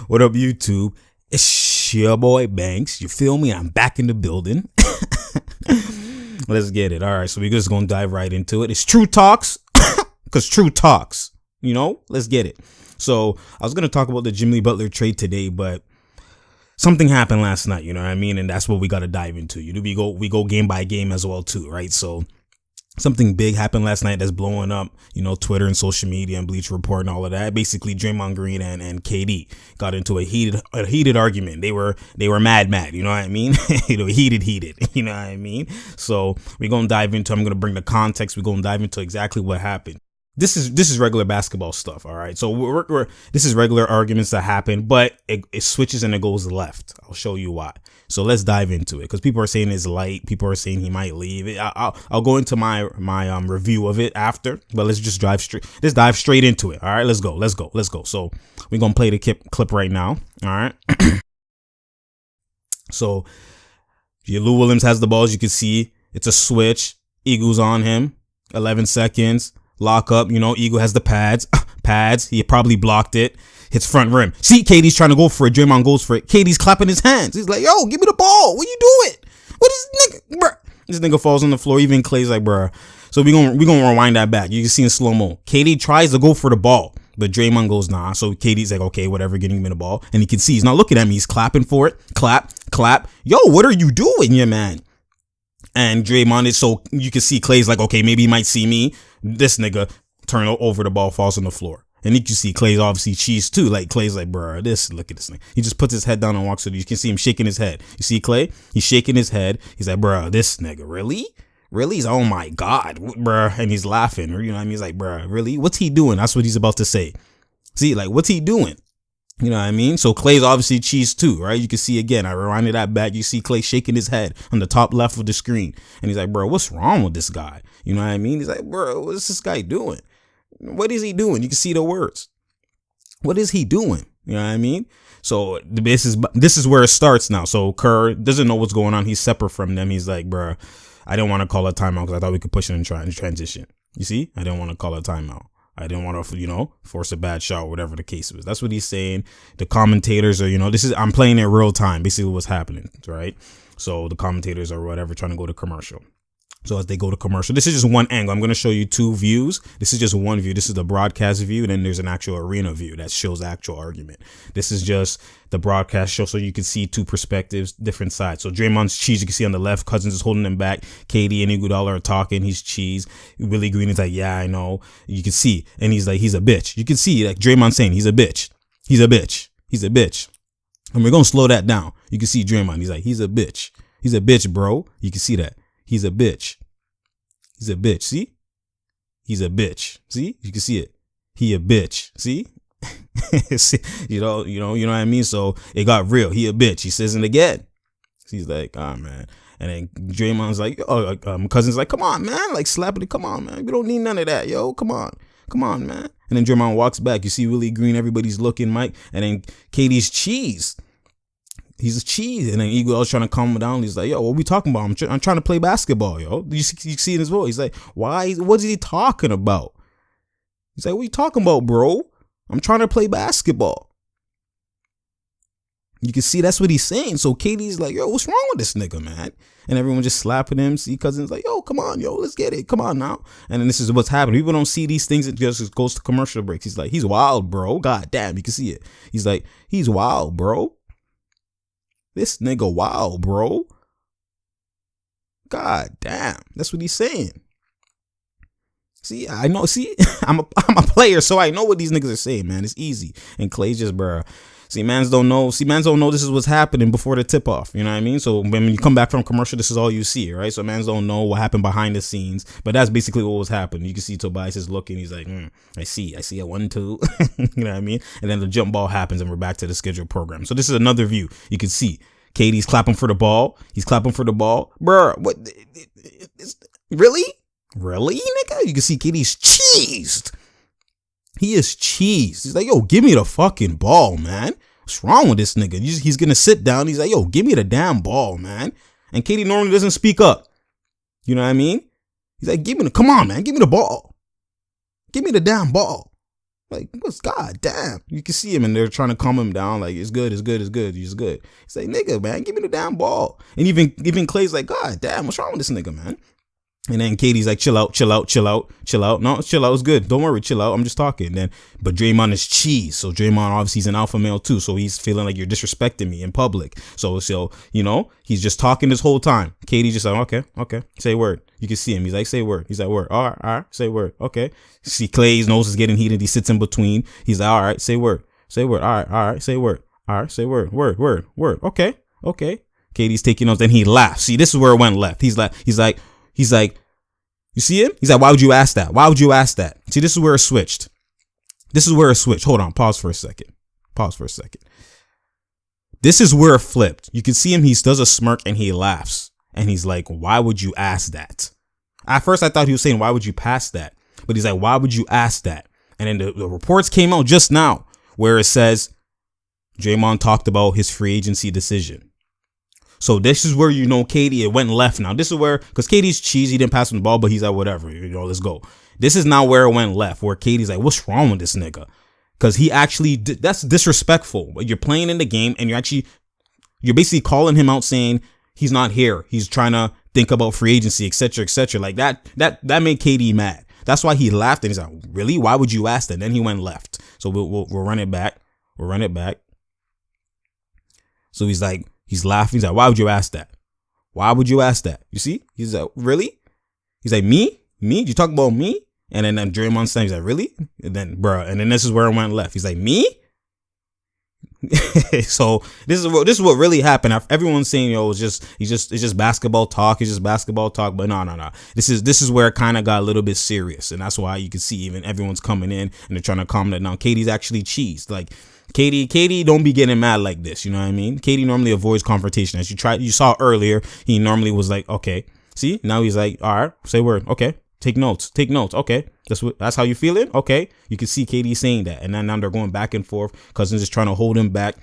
What up, YouTube? It's your boy Banks. You feel me? I'm back in the building. Let's get it. All right, so we're just gonna dive right into it. It's Tru Talks, because Tru Talks. Let's get it. So I was gonna talk about the Jimmy Butler trade today, but something happened last night. You know what I mean? And that's what we gotta dive into. We go game by game as well too, right? So something big happened last night that's blowing up, Twitter and social media and Bleacher Report and all of that. Basically, Draymond Green and KD got into a heated argument. They were mad, you know what I mean? Heated, you know what I mean? So we're gonna dive into. I'm gonna bring the context. We're gonna dive into exactly what happened. This is regular basketball stuff, all right? So this is regular arguments that happen, but it switches and it goes left. I'll show you why. So let's dive into it, because people are saying it's light. People are saying he might leave. I'll go into my review of it after, but let's just dive straight into it. All right, let's go. So we're gonna play the clip right now. All right. So Lou Williams has the ball. As you can see, it's a switch. Eagles on him. 11 seconds. Lock up, Eagle has the pads. He probably blocked it. Hits front rim. See, KD's trying to go for it. Draymond goes for it. KD's clapping his hands. He's like, yo, give me the ball. What you doing? What is this nigga, bruh? This nigga falls on the floor. Even Clay's like, bruh. So we gonna rewind that back. You can see in slow-mo. KD tries to go for the ball, but Draymond goes, nah. So KD's like, okay, whatever, getting him the ball. And you can see he's not looking at me. He's clapping for it. Clap. Yo, what are you doing, yeah, man? And Draymond is, so you can see Clay's like, okay, maybe he might see me. This nigga turn over the ball, falls on the floor. And you can see Clay's obviously cheese too. Like Clay's like, bro, look at this thing. He just puts his head down and walks through. You can see him shaking his head. You see Clay? He's shaking his head. He's like, bro, this nigga, really? Really? He's, oh my God, bro. And he's laughing. You know what I mean? He's like, bro, really? What's he doing? That's what he's about to say. See, like, what's he doing? You know what I mean? So Clay's obviously cheese too, right? You can see again, I rewinded that back. You see Clay shaking his head on the top left of the screen. And he's like, bro, what's wrong with this guy? You know what I mean? He's like, bro, what's this guy doing? What is he doing? You can see the words. What is he doing? You know what I mean? So this is where it starts now. So Kerr doesn't know what's going on. He's separate from them. He's like, bro, I didn't want to call a timeout because I thought we could push it in transition. You see? I didn't want to call a timeout. I didn't want to, force a bad shot, whatever the case was. That's what he's saying. The commentators are, I'm playing in real time, basically what's happening, right? So the commentators are whatever trying to go to commercial. So as they go to commercial, this is just one angle. I'm going to show you two views. This is just one view. This is the broadcast view. And then there's an actual arena view that shows the actual argument. This is just the broadcast show. So you can see two perspectives, different sides. So Draymond's cheese. You can see on the left, Cousins is holding him back. KD and Iguodala are talking. He's cheese. Willie Green is like, yeah, I know. You can see. And he's like, he's a bitch. You can see like Draymond saying he's a bitch. He's a bitch. He's a bitch. And we're going to slow that down. You can see Draymond. He's like, he's a bitch. He's a bitch, bro. You can see that. He's a bitch. He's a bitch. See? He's a bitch. See? You can see it. He a bitch. See? you know what I mean? So it got real. He a bitch. He says it again. He's like, man. And then Draymond's like, Cousin's like, come on, man. Like slapping it. Come on, man. We don't need none of that, yo. Come on, man. And then Draymond walks back. You see Willie Green. Everybody's looking, Mike. And then KD's cheese. He's a cheese. And then Eagle's trying to calm him down. He's like, yo, what we talking about? I'm trying to play basketball, yo. You see in his voice. He's like, why? What is he talking about? He's like, what are you talking about, bro? I'm trying to play basketball. You can see that's what he's saying. So KD's like, yo, what's wrong with this nigga, man? And everyone just slapping him. See, Cousins like, yo, come on, yo, let's get it. Come on now. And then this is what's happening. People don't see these things. It just goes to commercial breaks. He's like, he's wild, bro. God damn, you can see it. He's like, he's wild, bro. This nigga wild, bro. God damn. That's what he's saying. See, I know. See, I'm a player, so I know what these niggas are saying, man. It's easy. And Clay's just, bruh. See, mans don't know. This is what's happening before the tip off. You know what I mean? So when you come back from commercial, this is all you see, right? So mans don't know what happened behind the scenes, but that's basically what was happening. You can see Tobias is looking. He's like, I see a 1, 2. You know what I mean? And then the jump ball happens, and we're back to the scheduled program. So this is another view. You can see KD's clapping for the ball. He's clapping for the ball, bruh. What? Really, nigga? You can see KD's cheesed. He is cheesed. He's like, yo, give me the fucking ball, man. What's wrong with this nigga? He's going to sit down. He's like, yo, give me the damn ball, man. And KD normally doesn't speak up. You know what I mean? He's like, come on, man. Give me the ball. Give me the damn ball. Like, what's God damn? You can see him and they're trying to calm him down. Like, it's good, it's good, it's good, it's good. He's like, nigga, man, give me the damn ball. And even Clay's like, God damn, what's wrong with this nigga, man? And then Katie's like, chill out, chill out, chill out, chill out. No, chill out. It's good. Don't worry, chill out. I'm just talking. But Draymond is cheese. So Draymond obviously is an alpha male too. So he's feeling like you're disrespecting me in public. So he's just talking this whole time. Katie's just like, okay, say word. You can see him. He's like, say word. He's like, word. All right, say word. Okay. See Clay's nose is getting heated. He sits in between. He's like, all right, say word. Say word. All right, say word. All right, say word. Word. Okay. Katie's taking notes. Then he laughs. See, this is where it went left. He's like, you see him? He's like, why would you ask that? Why would you ask that? See, this is where it switched. Hold on. Pause for a second. This is where it flipped. You can see him. He does a smirk and he laughs. And he's like, why would you ask that? At first, I thought he was saying, why would you pass that? But he's like, why would you ask that? And then the reports came out just now where it says Draymond talked about his free agency decision. So this is where, Katie, it went left now. This is where, because Katie's cheesy, he didn't pass him the ball, but he's like, whatever, let's go. This is now where it went left, where Katie's like, what's wrong with this nigga? Because he actually, that's disrespectful. You're playing in the game and you're basically calling him out saying he's not here. He's trying to think about free agency, etc., etc. Like that made Katie mad. That's why he laughed and he's like, really? Why would you ask that? And then he went left. So we'll run it back. So he's like, he's laughing. He's like, why would you ask that? Why would you ask that? You see? He's like, really? He's like, me? You talk about me? And then Draymond saying, he's like, really? And then this is where it went left. He's like, me? So this is what really happened. Everyone's saying, it's just basketball talk. It's just basketball talk. But no. This is where it kind of got a little bit serious. And that's why you can see even everyone's coming in and they're trying to calm that down. Katie's actually cheesed. Like, Katie don't be getting mad like this. You know what I mean? Katie normally avoids confrontation. As you saw earlier, he normally was like, okay. See, now he's like, all right, say word. Okay. Take notes. Okay. That's how you feeling? Okay. You can see Katie saying that. And then now they're going back and forth. Cousins is trying to hold him back.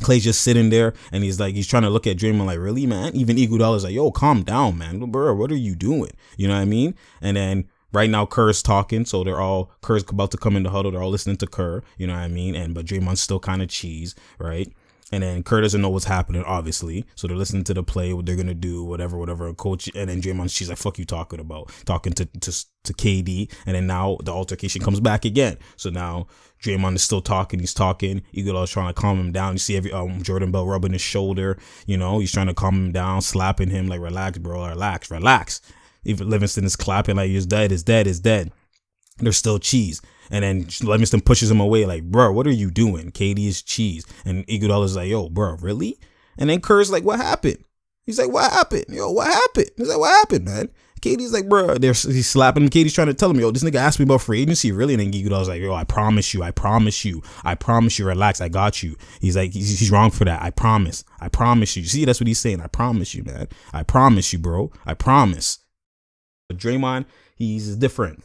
Clay's just sitting there and he's trying to look at Draymond like, really, man? Even Iguodala's like, yo, calm down, man. Bro, what are you doing? You know what I mean? And then right now Kerr's talking. So Kerr's about to come in the huddle. They're all listening to Kerr. You know what I mean? But Draymond's still kind of cheese, right? And then Kerr doesn't know what's happening, obviously. So they're listening to the play, what they're going to do, whatever. Coach, and then Draymond, she's like, fuck you talking about? Talking to KD. And then now the altercation comes back again. So now Draymond is still talking. He's talking. Iguodala's trying to calm him down. You see Jordan Bell rubbing his shoulder. He's trying to calm him down, slapping him like, relax, bro, relax. Even Livingston is clapping like, he's dead. They're still cheese. And then Livingston pushes him away like, bro, what are you doing? Katie is cheese. And Iguodala's like, yo, bro, really? And then Kerr's like, what happened? He's like, what happened? Yo, what happened? He's like, what happened, man? Katie's like, bro, he's slapping him. Katie's trying to tell him, yo, this nigga asked me about free agency, really? And then Iguodala's like, yo, I promise you, relax, I got you. He's like, he's wrong for that. I promise you. You see, that's what he's saying. I promise you, man. I promise you, bro. I promise. But Draymond, he's different.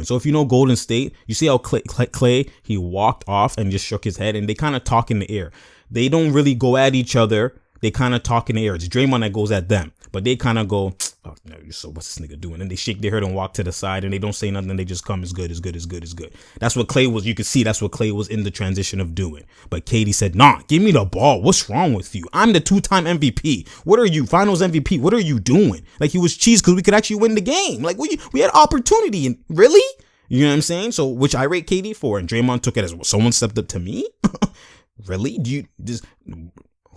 So if you know Golden State, you see how Clay, he walked off and just shook his head and they kind of talk in the air. They don't really go at each other. They kind of talk in the air. It's Draymond that goes at them, but they kind of go, oh, no, so what's this nigga doing? And they shake their head and walk to the side and they don't say nothing. They just come, it's good. That's what Clay was. You could see that's what Clay was in the transition of doing. But Katie said, nah, give me the ball. What's wrong with you? I'm the 2-time MVP. What are you? Finals MVP. What are you doing? Like, he was cheese because we could actually win the game. Like, we had opportunity. And really? You know what I'm saying? So, which I rate Katie for. And Draymond took it as, well, someone stepped up to me? Really?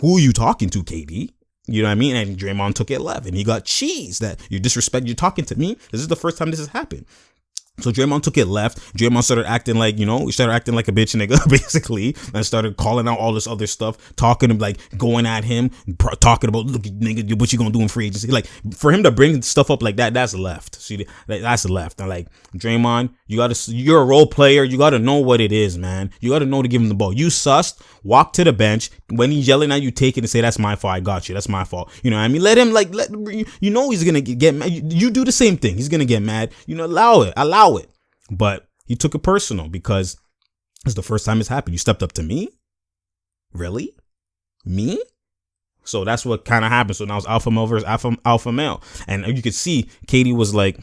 Who are you talking to, KD? You know what I mean? And Draymond took it left and he got cheese that you're talking to me. This is the first time this has happened. So Draymond took it left. Draymond started acting like, he started acting like a bitch nigga, basically, and started calling out all this other stuff, talking to like going at him, talking about, look, nigga, what you gonna do in free agency? Like, for him to bring stuff up like that, that's left. See, that's left. And like, Draymond, you're a role player. You gotta know what it is, man. You gotta know to give him the ball. You sussed, walk to the bench. When he's yelling at you, take it and say, that's my fault. I got you. That's my fault. You know what I mean? Let him he's gonna get mad. You do the same thing. He's gonna get mad. Allow it. But he took it personal because it's the first time it's happened. You stepped up to me? Really? Me? So that's what kind of happened. So now it's alpha male versus alpha male. And you could see Katie was like,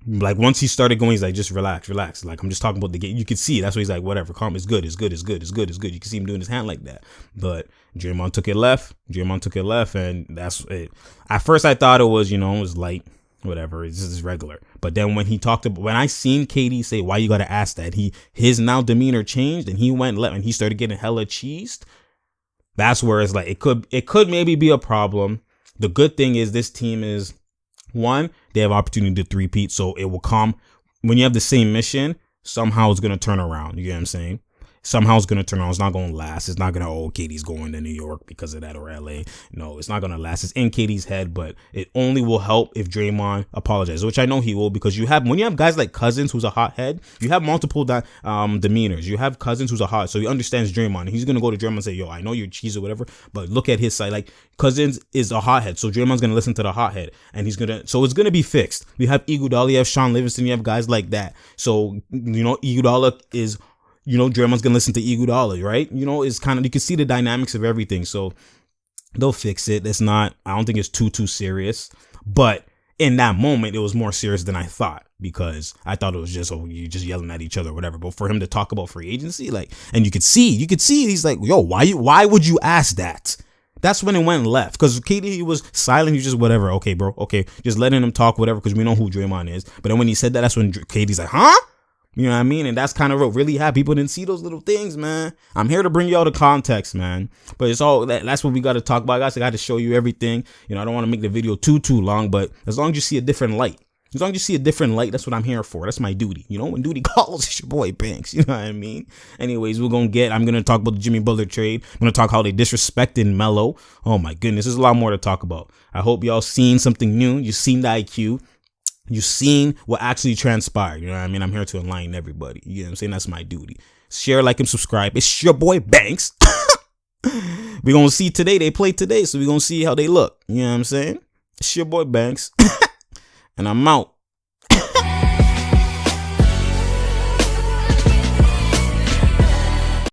Like once he started going, he's like, just relax. Like I'm just talking about the game. You could see that's why he's like, whatever, calm. It's good. You can see him doing his hand like that. But Draymond took it left, and that's it. At first, I thought it was, it was light, whatever. It's just regular. But then when I seen KD say, why you gotta ask that? His now demeanor changed, and he went left, and he started getting hella cheesed. That's where it's like it could maybe be a problem. The good thing is this team is. One, they have opportunity to three-peat, so it will come. When you have the same mission, somehow it's going to turn around. You get what I'm saying? Somehow it's going to turn around. It's not going to last. It's not going to, KD's going to New York because of that or LA. No, it's not going to last. It's in KD's head, but it only will help if Draymond apologizes, which I know he will, because when you have guys like Cousins, who's a hothead, you have multiple demeanors. You have Cousins, who's a hot, so he understands Draymond. And he's going to go to Draymond and say, yo, I know you're cheese or whatever, but look at his side. Like, Cousins is a hothead, so Draymond's going to listen to the hothead, and so it's going to be fixed. We have Iguodala, you have Sean Livingston, you have guys like that. So, Iguodala is... Draymond's gonna listen to Iguodala, right? It's kind of, you can see the dynamics of everything. So they'll fix it. I don't think it's too serious. But in that moment, it was more serious than I thought, because I thought it was just, you're just yelling at each other or whatever. But for him to talk about free agency, like, and you could see, he's like, yo, why would you ask that? That's when it went left, because KD was silent. He was just, whatever. Okay, bro. Okay. Just letting him talk, whatever, because we know who Draymond is. But then when he said that, that's when KD's like, huh? You know what I mean? And that's kind of what really happened. People didn't see those little things, man. I'm here to bring y'all the context, man. But it's all that's what we got to talk about, guys. I got to show you everything. I don't want to make the video too long, but as long as you see a different light, that's what I'm here for. That's my duty. When duty calls, it's your boy Banks. You know what I mean? Anyways, I'm going to talk about the Jimmy Butler trade. I'm going to talk how they disrespected Melo. Oh my goodness. There's a lot more to talk about. I hope y'all seen something new. You seen the IQ. You seen what actually transpired. You know what I mean? I'm here to enlighten everybody. You know what I'm saying? That's my duty. Share, like, and subscribe. It's your boy Banks. We're going to see today. They play today, so we're going to see how they look. You know what I'm saying? It's your boy Banks. And I'm out.